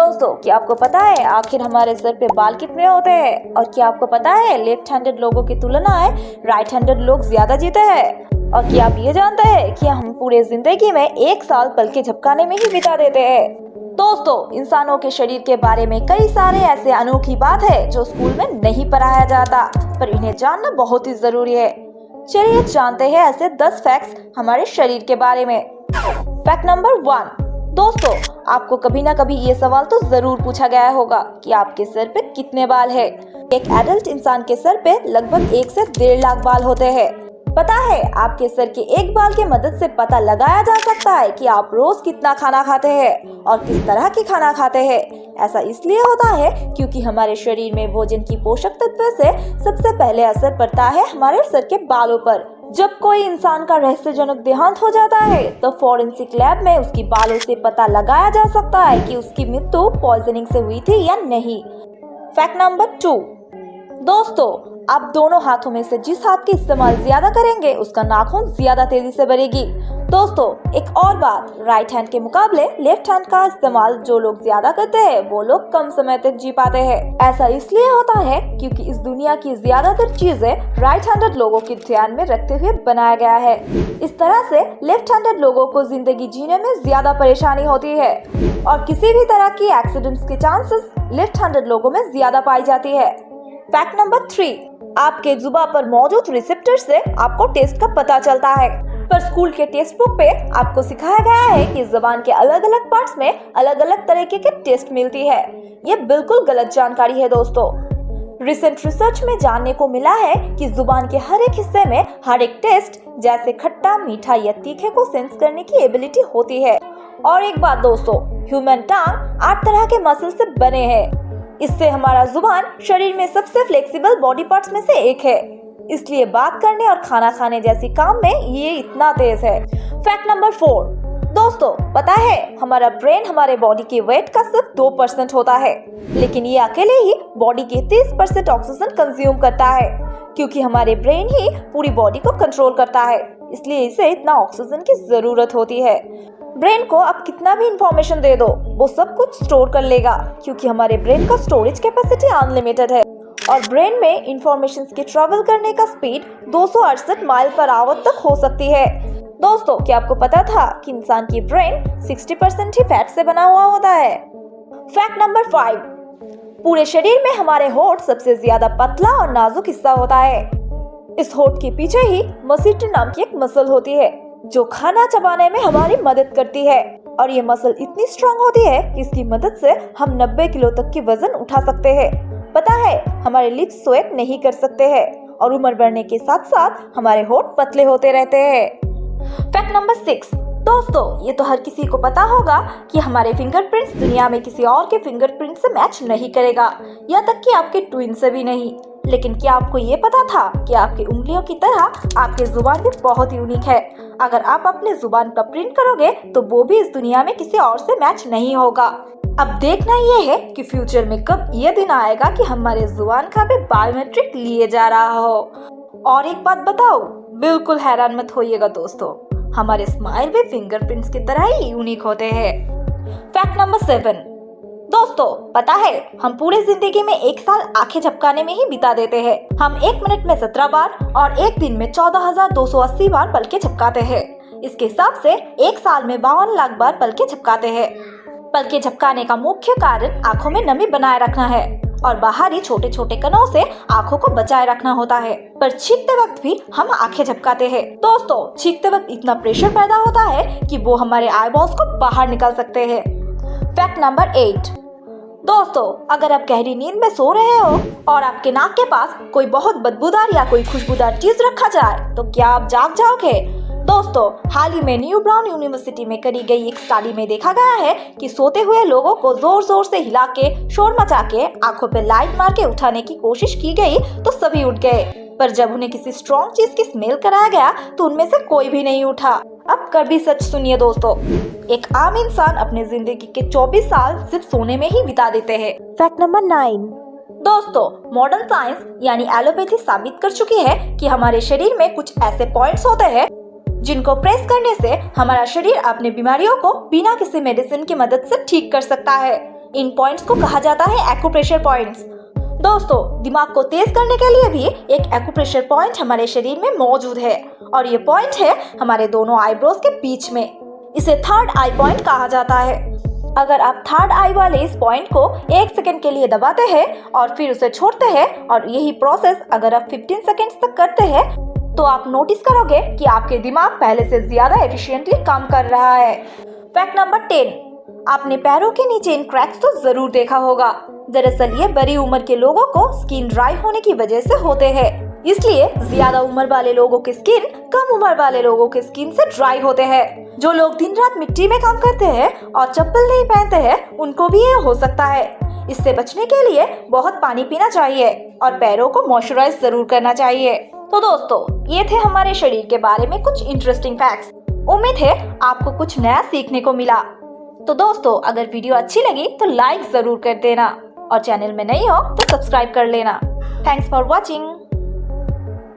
दोस्तों, क्या आपको पता है आखिर हमारे सर पे बाल कितने होते हैं? और क्या आपको पता है लेफ्ट हैंडेड लोगों की तुलना राइट हैंडेड लोग ज्यादा जीते हैं? और क्या आप ये जानते हैं कि हम पूरे जिंदगी में 1 साल पल के झपकाने में ही बिता देते हैं? दोस्तों, इंसानों के शरीर के बारे में कई सारे ऐसे अनोखी बात है जो स्कूल में नहीं पढ़ाया जाता, पर इन्हें जानना बहुत ही जरूरी है। चलिए जानते हैं ऐसे 10 फैक्ट्स हमारे शरीर के बारे में। Fact number 1। दोस्तों, आपको कभी ना कभी ये सवाल तो जरूर पूछा गया होगा कि आपके सर पे कितने बाल है। एक एडल्ट इंसान के सर पे लगभग 1 से 1.5 लाख बाल होते हैं। पता है, आपके सर के एक बाल की मदद से पता लगाया जा सकता है कि आप रोज कितना खाना खाते हैं और किस तरह की खाना खाते हैं। ऐसा इसलिए होता है क्योंकि हमारे शरीर में भोजन की पोषक तत्व से सबसे पहले असर पड़ता है हमारे सर के बालों पर। जब कोई इंसान का रहस्यजनक देहांत हो जाता है तो फॉरेंसिक लैब में उसकी बालों से पता लगाया जा सकता है कि उसकी मृत्यु पॉइजनिंग से हुई थी या नहीं। Fact number 2। दोस्तों, आप दोनों हाथों में से जिस हाथ का इस्तेमाल ज्यादा करेंगे उसका नाखून ज्यादा तेजी से बढ़ेगी। दोस्तों, एक और बात, राइट हैंड के मुकाबले लेफ्ट हैंड का इस्तेमाल जो लोग ज्यादा करते हैं वो लोग कम समय तक जी पाते हैं। ऐसा इसलिए होता है क्योंकि इस दुनिया की ज्यादातर चीजें राइट हैंडेड लोगों के ध्यान में रखते हुए बनाया गया है। इस तरह से लेफ्ट हैंडेड लोगों को जिंदगी जीने में ज्यादा परेशानी होती है और किसी भी तरह की एक्सीडेंट्स के चांसेस लेफ्ट हैंडेड लोगों में ज्यादा पाई जाती है। Fact number 3। आपके जुबान पर मौजूद रिसेप्टर से आपको टेस्ट का पता चलता है, पर स्कूल के टेक्स्ट बुक पे आपको सिखाया गया है कि जुबान के अलग अलग पार्ट्स में अलग अलग तरीके के टेस्ट मिलती है। ये बिल्कुल गलत जानकारी है दोस्तों। रिसेंट रिसर्च में जानने को मिला है कि जुबान के हर एक हिस्से में हर एक टेस्ट जैसे खट्टा, मीठा या तीखे को सेंस करने की एबिलिटी होती है। और एक बात दोस्तों, ह्यूमन टंग 8 तरह के मसल से बने हैं। इससे हमारा जुबान शरीर में सबसे फ्लेक्सिबल बॉडी पार्ट्स में से एक है, इसलिए बात करने और खाना खाने जैसी काम में ये इतना तेज है। Fact number 4। दोस्तों, पता है हमारा ब्रेन हमारे बॉडी के वेट का सिर्फ 2% होता है, लेकिन ये अकेले ही बॉडी के 30% ऑक्सीजन कंज्यूम करता है। क्योंकि हमारे ब्रेन ही पूरी बॉडी को कंट्रोल करता है, इसलिए इसे इतना ऑक्सीजन की जरूरत होती है। ब्रेन को आप कितना भी इंफॉर्मेशन दे दो, वो सब कुछ स्टोर कर लेगा क्योंकि हमारे ब्रेन का स्टोरेज कैपेसिटी अनलिमिटेड है और ब्रेन में इंफॉर्मेशन के ट्रेवल करने का स्पीड 268 माइल पर आवर तक हो सकती है। दोस्तों, क्या आपको पता था कि इंसान की ब्रेन 60% ही फैट से बना हुआ होता है? Fact number 5। पूरे शरीर में हमारे होंठ सबसे ज्यादा पतला और नाजुक हिस्सा होता है। इस होंठ के पीछे ही मस्टिस नाम की एक मसल होती है जो खाना चबाने में हमारी मदद करती है और ये मसल इतनी स्ट्रांग होती है कि इसकी मदद से हम 90 किलो तक की वजन उठा सकते हैं। पता है, हमारे लिप्स स्वेट नहीं कर सकते हैं और उम्र बढ़ने के साथ साथ हमारे होंठ पतले होते रहते हैं। Fact number 6। दोस्तों, ये तो हर किसी को पता होगा कि हमारे फिंगरप्रिंट्स दुनिया में किसी और के फिंगरप्रिंट से मैच नहीं करेगा, यहाँ तक कि आपके ट्विन से भी नहीं। लेकिन क्या आपको ये पता था कि आपकी उंगलियों की तरह आपकी जुबान भी बहुत यूनिक है। अगर आप अपने जुबान का प्रिंट करोगे तो वो भी इस दुनिया में किसी और से मैच नहीं होगा। अब देखना ये है कि फ्यूचर में कब ये दिन आएगा कि हमारे जुबान का भी बायोमेट्रिक लिए जा रहा हो। और एक बात बताओ, बिल्कुल हैरान मत होइएगा दोस्तों, हमारे स्माइल भी फिंगरप्रिंट्स की तरह ही यूनिक होते हैं। Fact number 7। दोस्तों, पता है हम पूरे जिंदगी में 1 साल आंखें झपकाने में ही बिता देते हैं। हम 1 मिनट में 17 बार और एक दिन में 14,280 बार पलकें झपकाते हैं। इसके हिसाब से 1 साल में 52 लाख बार पलकें झपकाते हैं। पलकें झपकाने का मुख्य कारण आंखों में नमी बनाए रखना है और बाहरी छोटे छोटे कणों से आंखों को बचाए रखना होता है। पर छींकते वक्त भी हम आंखें झपकाते हैं। दोस्तों, छींकते वक्त इतना प्रेशर पैदा होता है कि वो हमारे आईबॉल्स को बाहर निकाल सकते हैं। Fact number 8। दोस्तों, अगर आप गहरी नींद में सो रहे हो और आपके नाक के पास कोई बहुत बदबूदार या कोई खुशबूदार चीज रखा जाए तो क्या आप जाग जाओगे? दोस्तों, हाल ही में न्यू ब्राउन यूनिवर्सिटी में करी गई एक स्टडी में देखा गया है कि सोते हुए लोगों को जोर जोर से हिला के, शोर मचा के, आंखों पे लाइट मार के उठाने की कोशिश की गई तो सभी उठ गए, पर जब उन्हें किसी स्ट्रॉन्ग चीज की स्मेल कराया गया तो उनमें से कोई भी नहीं उठा। अब कभी सच सुनिए दोस्तों, एक आम इंसान अपने जिंदगी के 24 साल सिर्फ सोने में ही बिता देते हैं। Fact number 9। दोस्तों, मॉडर्न साइंस यानी एलोपैथी साबित कर चुकी है कि हमारे शरीर में कुछ ऐसे पॉइंट्स होते हैं जिनको प्रेस करने से हमारा शरीर अपनी बीमारियों को बिना किसी मेडिसिन की मदद से ठीक कर सकता है। इन पॉइंट्स को कहा जाता है एक्यूप्रेशर पॉइंट्स। दोस्तों, दिमाग को तेज करने के लिए भी एक एक्यूप्रेशर पॉइंट हमारे शरीर में मौजूद है और ये पॉइंट है हमारे दोनों आईब्रोज के बीच में। इसे थर्ड आई पॉइंट कहा जाता है। अगर आप थर्ड आई वाले इस पॉइंट को 1 सेकंड के लिए दबाते हैं और फिर उसे छोड़ते हैं और यही प्रोसेस अगर आप 15 सेकंड्स तक करते हैं तो आप नोटिस करोगे कि आपके दिमाग पहले से ज्यादा एफिशिएंटली काम कर रहा है। फैक्ट नंबर 10, आपने पैरों के नीचे इन क्रैक्स तो जरूर देखा होगा। दरअसल ये बड़ी उम्र के लोगों को स्किन ड्राई होने की वजह से होते हैं, इसलिए ज्यादा उम्र वाले लोगों की स्किन कम उम्र वाले लोगों की स्किन से ड्राई होते हैं। जो लोग दिन रात मिट्टी में काम करते हैं और चप्पल नहीं पहनते हैं उनको भी ये हो सकता है। इससे बचने के लिए बहुत पानी पीना चाहिए और पैरों को मॉइस्चराइज जरूर करना चाहिए। तो दोस्तों, ये थे हमारे शरीर के बारे में कुछ इंटरेस्टिंग फैक्ट्स। उम्मीद है आपको कुछ नया सीखने को मिला। तो दोस्तों, अगर वीडियो अच्छी लगी तो लाइक जरूर कर देना और चैनल में नई हो तो सब्सक्राइब कर लेना। Thanks for watching.